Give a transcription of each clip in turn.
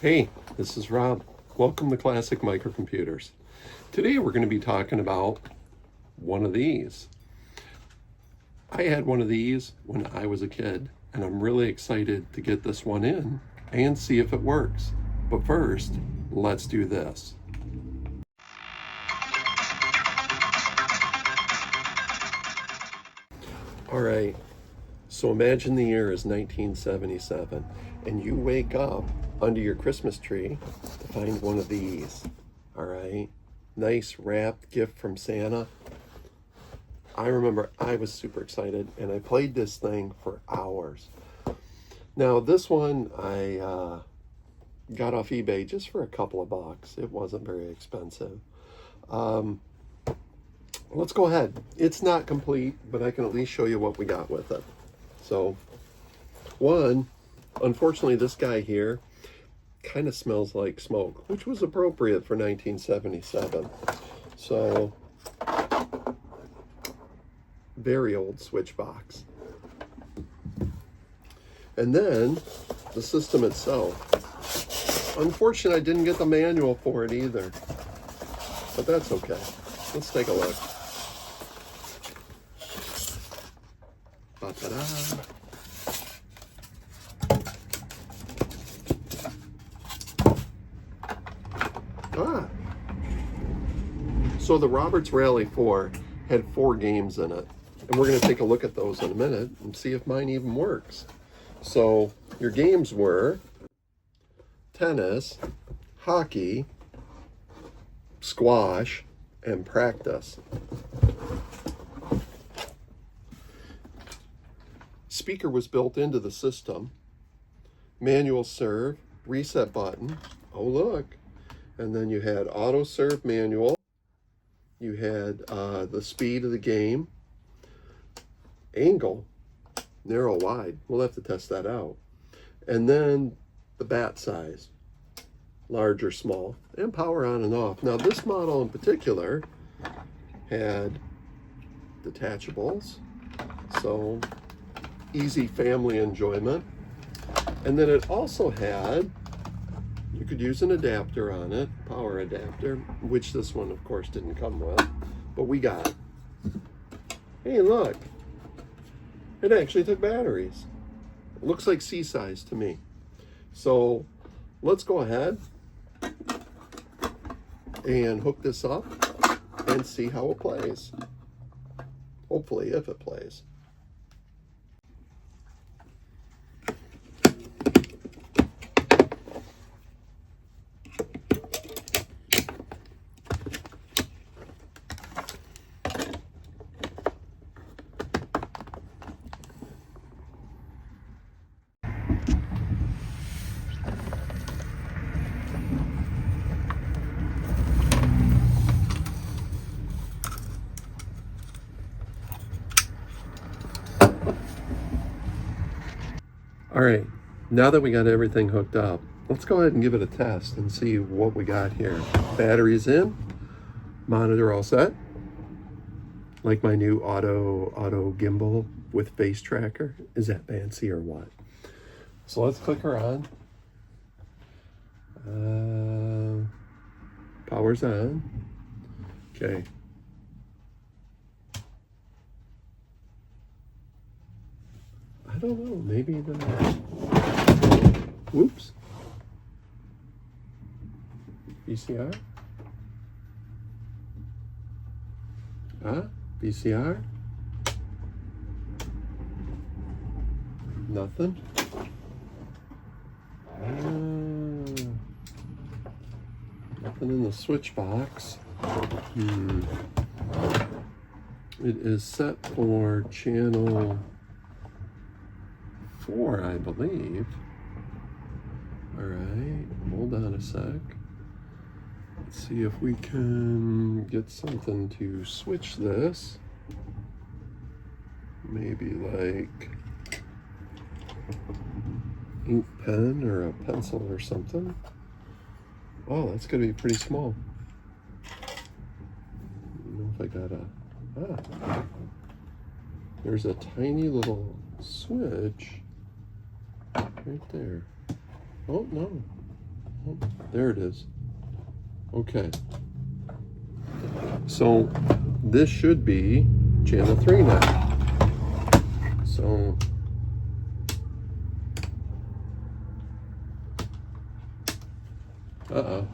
Hey, this is Rob. Welcome to Classic Microcomputers. Today we're going to be talking about one of these. I had one of these when I was a kid, and I'm really excited to get this one in and see if it works. But first, let's do this. All right, so imagine the year is 1977, and you wake up under your Christmas tree to find one of these. All right, nice wrapped gift from Santa. I remember I was super excited, and I played this thing for hours. Now, this one I got off eBay just for a couple of bucks. It wasn't very expensive. Let's go ahead. It's not complete, but I can at least show you what we got with it. So, one, unfortunately, this guy here kind of smells like smoke, which was appropriate for 1977. So, very old switch box. And then the system itself. Unfortunately, I didn't get the manual for it either, but that's okay. Let's take a look. Ta-da. So the Roberts Rally 4 had 4 games in it, and we're going to take a look at those in a minute and see if mine even works. So your games were tennis, hockey, squash, and practice. Speaker was built into the system. Manual serve, reset button. Oh, look. And then you had auto serve manual. You had the speed of the game. Angle, narrow, wide. We'll have to test that out. And then the bat size, large or small, and power on and off. Now, this model in particular had detachables, so easy family enjoyment. And then it also had, you could use an adapter on it, power adapter, which this one of course didn't come with, but we got it. Hey, look, it actually took batteries. It looks like C-size to me. So let's go ahead and hook this up and see how it plays. Hopefully, if it plays. All right, now that we got everything hooked up, let's go ahead and give it a test and see what we got here. Batteries in, monitor all set. Like my new auto gimbal with face tracker. Is that fancy or what? So let's click her on. Power's on. Okay. I don't know, maybe the, whoops. VCR? VCR? Nothing. Nothing in the switch box. It is set for channel 4, I believe. All right, hold on a sec. Let's see if we can get something to switch this. Maybe like ink pen or a pencil or something. Oh, that's gonna be pretty small. I don't know if I got a, there's a tiny little switch right there. Oh, no. Oh, there it is. Okay. So this should be channel 3 now. So uh-oh.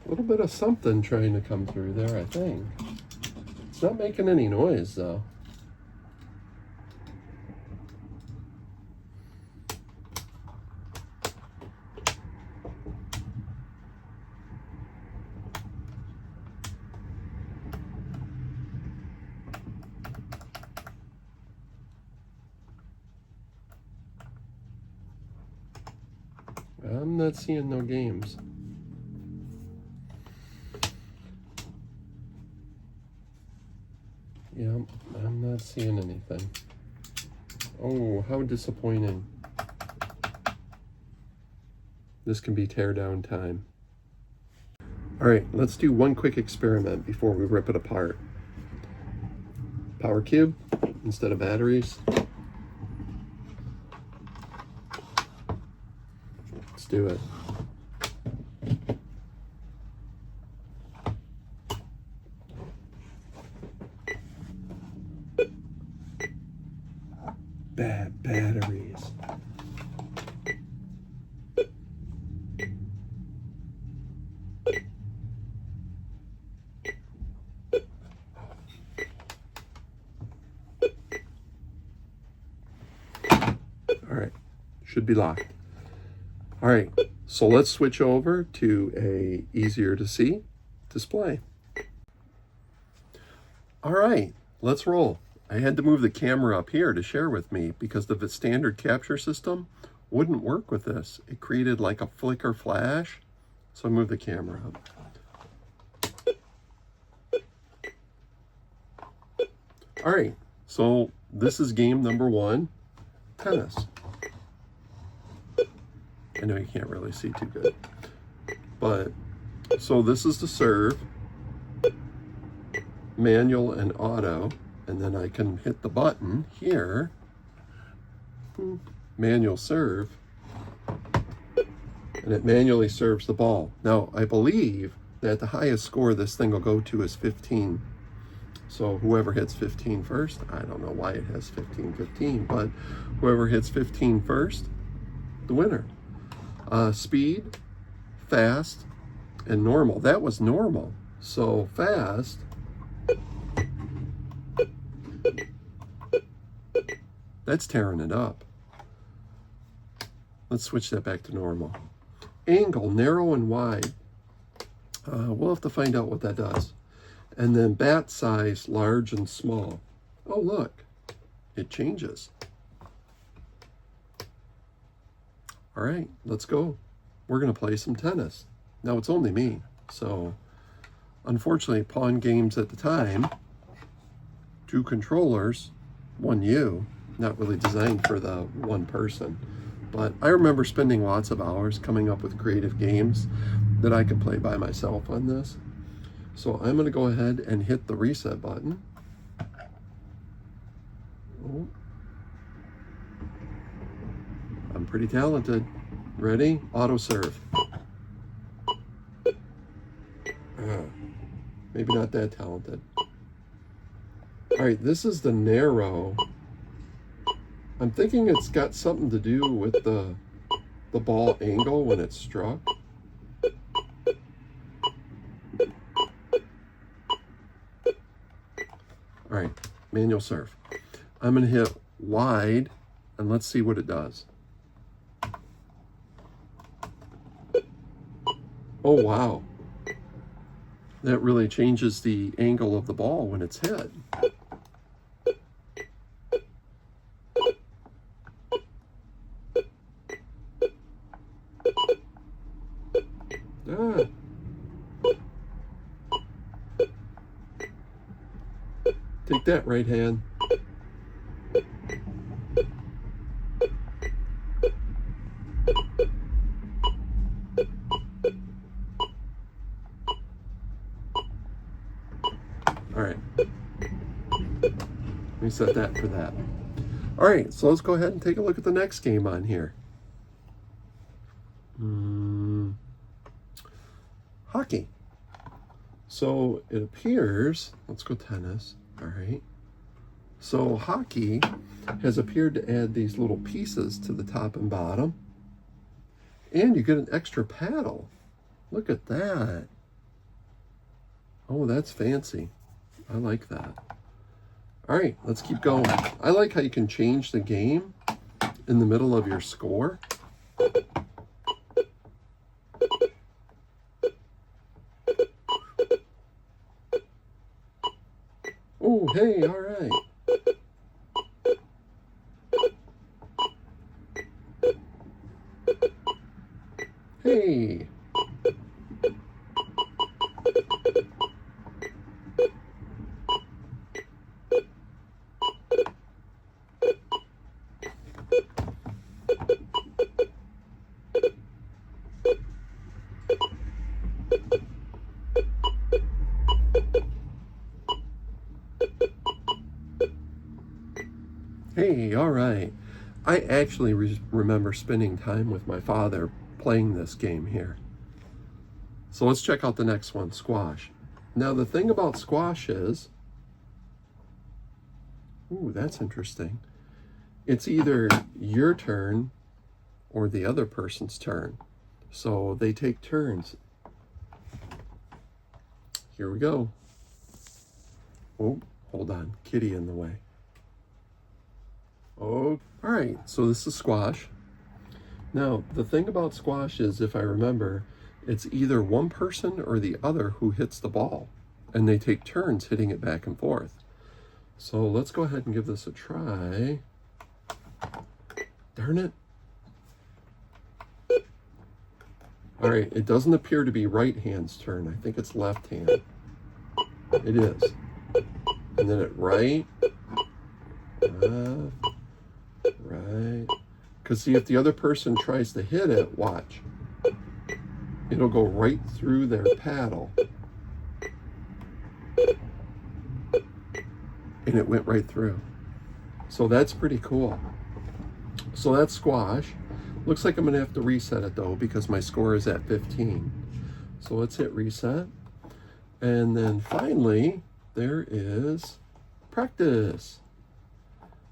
A little bit of something trying to come through there, I think. It's not making any noise, though. I'm not seeing no games. Yeah, I'm not seeing anything. Oh, how disappointing. This can be teardown time. All right, let's do one quick experiment before we rip it apart. Power cube instead of batteries. Let's do it. Bad batteries. All right, should be locked. All right, so let's switch over to a easier to see display. All right, let's roll. I had to move the camera up here to share with me because the standard capture system wouldn't work with this. It created like a flicker flash, so I moved the camera up. All right, so this is game number 1, tennis. I know you can't really see too good, but so this is the serve, manual and auto, and then I can hit the button here, manual serve, and it manually serves the ball. Now, I believe that the highest score this thing will go to is 15. So whoever hits 15 first, I don't know why it has 15-15, but whoever hits 15 first, the winner. Speed, fast, and normal. That was normal. So fast, that's tearing it up. Let's switch that back to normal. Angle, narrow and wide. We'll have to find out what that does. And then bat size, large and small. Oh, look, it changes. All right, let's go. We're gonna play some tennis. Now it's only me, so unfortunately, pawn games at the time, 2 controllers, 1 U, not really designed for the 1 person. But I remember spending lots of hours coming up with creative games that I could play by myself on this. So I'm gonna go ahead and hit the reset button. Oh. I'm pretty talented. Ready? Auto serve. Maybe not that talented. All right, this is the narrow. I'm thinking it's got something to do with the ball angle when it's struck. All right, manual serve. I'm gonna hit wide and let's see what it does. Oh, wow. That really changes the angle of the ball when it's hit. Ah. Take that, right hand. All right. We set that for that. All right, so let's go ahead and take a look at the next game on here. Hockey. So it appears, let's go tennis. All right. So hockey has appeared to add these little pieces to the top and bottom. And you get an extra paddle. Look at that. Oh, that's fancy. I like that. All right, let's keep going. I like how you can change the game in the middle of your score. Oh, hey, all right. Hey. Hey, all right. I actually remember spending time with my father playing this game here. So let's check out the next one, squash. Now the thing about squash is, ooh, that's interesting. It's either your turn or the other person's turn. So they take turns. Here we go. Oh, hold on, kitty in the way. Oh, all right, so this is squash. Now, the thing about squash is, if I remember, it's either one person or the other who hits the ball, and they take turns hitting it back and forth. So let's go ahead and give this a try. Darn it. All right, it doesn't appear to be right hand's turn. I think it's left hand. It is. And then it right, left, right. Because see, if the other person tries to hit it, watch. It'll go right through their paddle. And it went right through. So that's pretty cool. So that's squash. Looks like I'm gonna have to reset it though, because my score is at 15. So let's hit reset. And then finally, there is practice.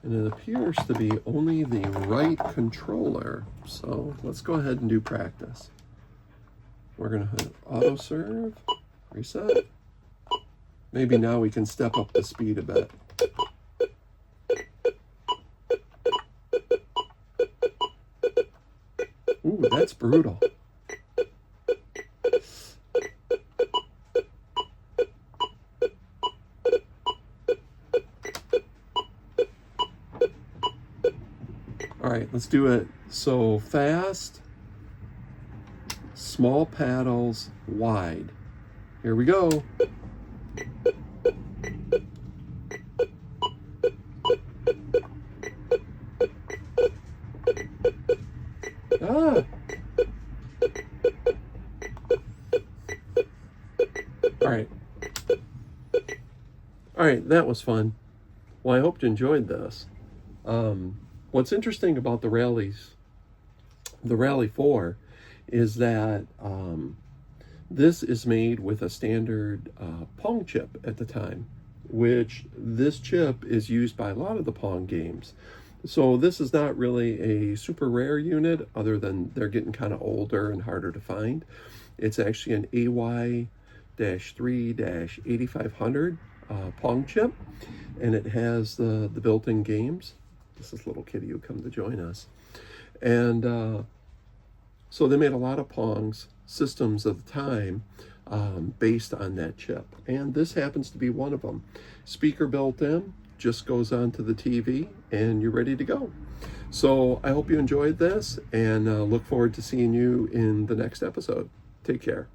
And it appears to be only the right controller. So let's go ahead and do practice. We're gonna hit auto serve, reset. Maybe now we can step up the speed a bit. Ooh, that's brutal. All right, let's do it. So fast, small paddles, wide. Here we go. Ah. All right, that was fun. Well, I hope you enjoyed this. What's interesting about the Rally 4, is that this is made with a standard Pong chip at the time, which this chip is used by a lot of the Pong games. So this is not really a super rare unit, other than they're getting kind of older and harder to find. It's actually an AY-3-8500 Pong chip, and it has the built-in games. This is little kitty who come to join us. And so they made a lot of Pongs systems of the time based on that chip. And this happens to be one of them. Speaker built in, just goes onto the TV, and you're ready to go. So I hope you enjoyed this, and look forward to seeing you in the next episode. Take care.